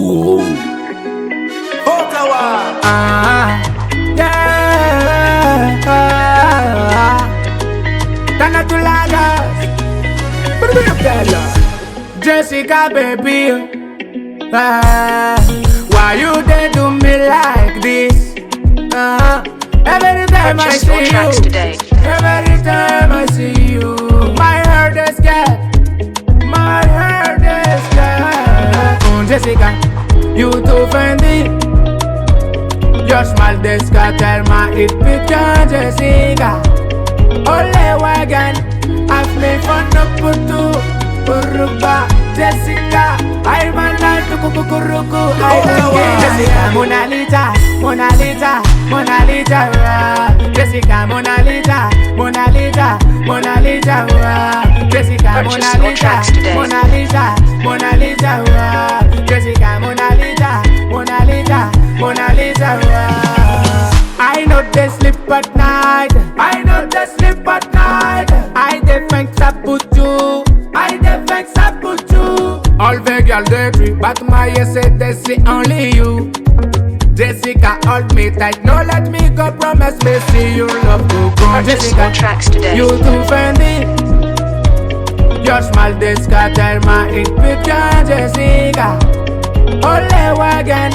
Whoa. Jessica, baby, why you dey do me like this? Every time I see you, every time I see you, my heart is scared, my heart is scared. Jessica, you too funny. Your smile dey scatter my head picture, Jessica. Ole wagon, I've me fun up to Uruba, Jessica. I'm a night to kukuruku. I like it. Jessica, Mona Lisa, Mona Lisa, Mona Lisa. Jessica, Mona Lisa, Mona Lisa, Mona Lisa. Jessica, Mona Lisa, Mona Lisa, Mona Lisa. Jessica, Mona Lisa, Mona Lisa, Mona Lisa. I know they sleep at night. I know they sleep at night. I defend Saputu. I defend Saputu. All the girls they agree, but my ear said they see only you. Jessica, hold me tight, no let me go. Promise me, see you love to grow. Jessica, you too funny. Your smile they scatter my head picture, Jessica. Ole wagon,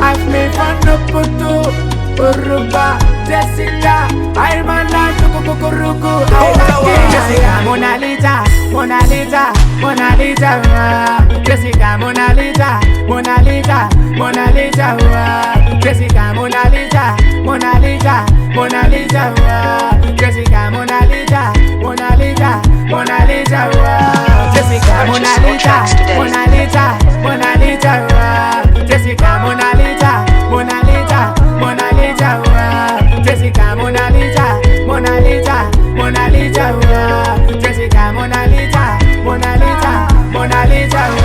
I've me fun up to Uruba, Jessica. I'm a night to kukuruku. I like it. Jessica, Mona Lisa, Mona Lisa, Mona Lisa. Jessica, Mona Lisa, Mona Lisa, Mona Lisa. Jessica, Mona Lisa, Mona Lisa, Mona Lisa. Jessica, Mona Lisa, Mona Lisa, Mona Lisa. Jessica, Mona Lisa, Mona Lisa, Mona Lisa. Jessica, Mona Lisa, Mona Lisa, Mona Lisa. Jessica, Mona Lisa, Mona Lisa, Mona Lisa. Jessica, Mona Lisa, Mona Lisa, Mona Lisa.